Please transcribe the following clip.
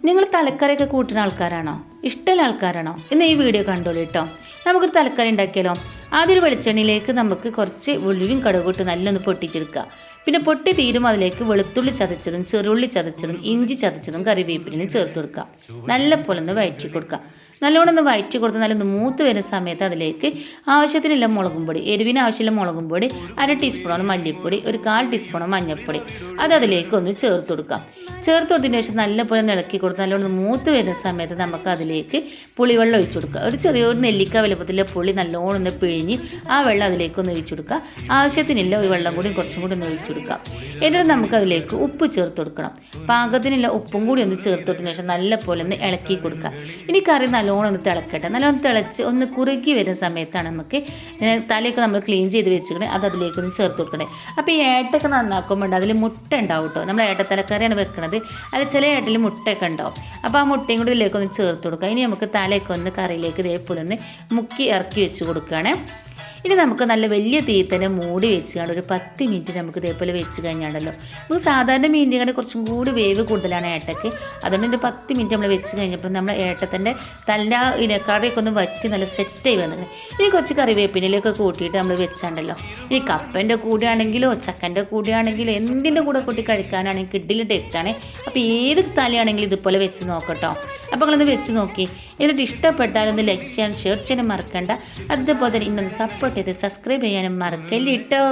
നിങ്ങൾ തലക്കറിയൊക്കെ കൂട്ടുന്ന ആൾക്കാരാണോ? ഇഷ്ടമുള്ള ആൾക്കാരാണോ? ഇന്ന് ഈ വീഡിയോ കണ്ടോളൂ കേട്ടോ. നമുക്കൊരു തലക്കറി ഉണ്ടാക്കിയാലോ? ആദ്യം ഒരു വെളിച്ചെണ്ണയിലേക്ക് നമുക്ക് കുറച്ച് ഉലുവയും കടുകിട്ട് നല്ലൊന്ന് പൊട്ടിച്ചെടുക്കുക. പിന്നെ പൊട്ടി തീരുമ്പോൾ അതിലേക്ക് വെളുത്തുള്ളി ചതച്ചതും ചെറുള്ളി ചതച്ചതും ഇഞ്ചി ചതച്ചതും കറിവേപ്പിലും ചേർത്ത് കൊടുക്കുക. നല്ല പോലെ ഒന്ന് വഴറ്റി കൊടുക്കുക. നല്ലോണം ഒന്ന് വഴറ്റി കൊടുത്ത് നല്ലൊന്ന് മൂത്ത് വരുന്ന സമയത്ത് അതിലേക്ക് ആവശ്യത്തിനുള്ള മുളകും പൊടി, എരിവിന് ആവശ്യമുള്ള മുളകും പൊടി, 1/2 ടീസ്പൂണോളം മല്ലിപ്പൊടി, ഒരു 1/4 ടീസ്പൂണോളം മഞ്ഞൾപ്പൊടി അത് അതിലേക്ക് ഒന്ന് ചേർത്ത് കൊടുക്കാം. ചേർത്ത് കൊടുത്തതിന് ശേഷം നല്ലപോലെ ഇളക്കി കൊടുത്ത് നല്ലോണം മൂത്ത് വരുന്ന സമയത്ത് നമുക്ക് അതിലേക്ക് പുളിവെള്ളം ഒഴിച്ചു കൊടുക്കുക. ഒരു ചെറിയൊരു നെല്ലിക്ക വലുപ്പത്തിലെ പുളി നല്ലോണം ഒന്ന് പിഴിഞ്ഞ് ആ വെള്ളം അതിലേക്ക് ഒന്ന് ഒഴിച്ചു കൊടുക്കുക. ആവശ്യത്തിനില്ല ഒരു വെള്ളം കൂടി കുറച്ചും കൂടി ഒന്ന് ഒഴിച്ചു കൊടുക്കുക. എന്നിട്ട് നമുക്ക് അതിലേക്ക് ഉപ്പ് ചേർത്ത് കൊടുക്കണം. പാകത്തിനുള്ള ഉപ്പും കൂടി ഒന്ന് ചേർത്ത് കൊടുത്തതിന് ശേഷം നല്ലപോലെ ഒന്ന് ഇളക്കി കൊടുക്കുക. ഇനി കറി നല്ലോണം ഒന്ന് തിളക്കട്ടെ. നല്ലോണം തിളച്ച് ഒന്ന് കുറുകി വരുന്ന സമയത്താണ് നമുക്ക് തലയൊക്കെ നമ്മൾ ക്ലീൻ ചെയ്ത് വെച്ചിട്ട് അത് അതിലേക്കൊന്ന് ചേർത്ത് കൊടുക്കണേ. അപ്പോൾ ഈ ഏട്ടൊക്കെ നന്നാക്കുമ്പോൾ അതിൽ മുട്ട ഉണ്ടാവും കേട്ടോ. നമ്മൾ ഏട്ടത്തലക്കറിയാണ് വെക്കുന്നത്. അത് ചില ഏട്ടിൽ മുട്ടയൊക്കെ ഉണ്ടാവും. അപ്പോൾ ആ മുട്ടയും കൂടി ഇതിലേക്കൊന്ന് ചേർത്ത് കൊടുക്കുക. ഇനി നമുക്ക് തലയൊക്കെ ഒന്ന് കറിയിലേക്ക് ഇതേപോലെ ഒന്ന് മുക്കി ഇറക്കി വെച്ച് കൊടുക്കുകയാണേ. ഇനി നമുക്ക് നല്ല വലിയ തീ തന്നെ മൂടി വെച്ച് കണ്ട് ഒരു 10 മിനിറ്റ് നമുക്ക് ഇതേപോലെ വെച്ച് കഴിഞ്ഞാണല്ലോ. നമുക്ക് സാധാരണ മീനിൻ്റെ കുറച്ചും കൂടി വേവ് കൂടുതലാണ് ഏട്ടയ്ക്ക്. അതുകൊണ്ട് ഒരു 10 മിനിറ്റ് നമ്മൾ വെച്ച് കഴിഞ്ഞപ്പോൾ നമ്മൾ ഏട്ടത്തിൻ്റെ തല കറിയൊക്കെ ഒന്ന് വറ്റി നല്ല സെറ്റായി വന്നത്. ഇനി കുറച്ച് കറിവേപ്പിനിലൊക്കെ കൂട്ടിയിട്ട് നമ്മൾ വെച്ചാണ്ടല്ലോ. ഇനി കപ്പൻ്റെ കൂടെയാണെങ്കിലോ ചക്കൻ്റെ കൂടെയാണെങ്കിലോ എന്തിൻ്റെ കൂടെ കൂട്ടി കഴിക്കാനാണെങ്കിൽ കിഡിലെ ടേസ്റ്റാണ്. അപ്പോൾ ഏത് തലയാണെങ്കിലും ഇതുപോലെ വെച്ച് നോക്കട്ടോ. അപ്പോൾ നിങ്ങളൊന്ന് വെച്ച് നോക്കി. എന്നിട്ട് ഇഷ്ടപ്പെട്ടാലൊന്ന് ലൈക്ക് ചെയ്യാൻ ഷെയർ ചെയ്യാനും മറക്കണ്ട. അതുപോലെ തന്നെ ഇന്നൊന്ന് സപ്പോർട്ട് ചെയ്ത് സബ്സ്ക്രൈബ് ചെയ്യാനും മറക്കല്ലിട്ടോ.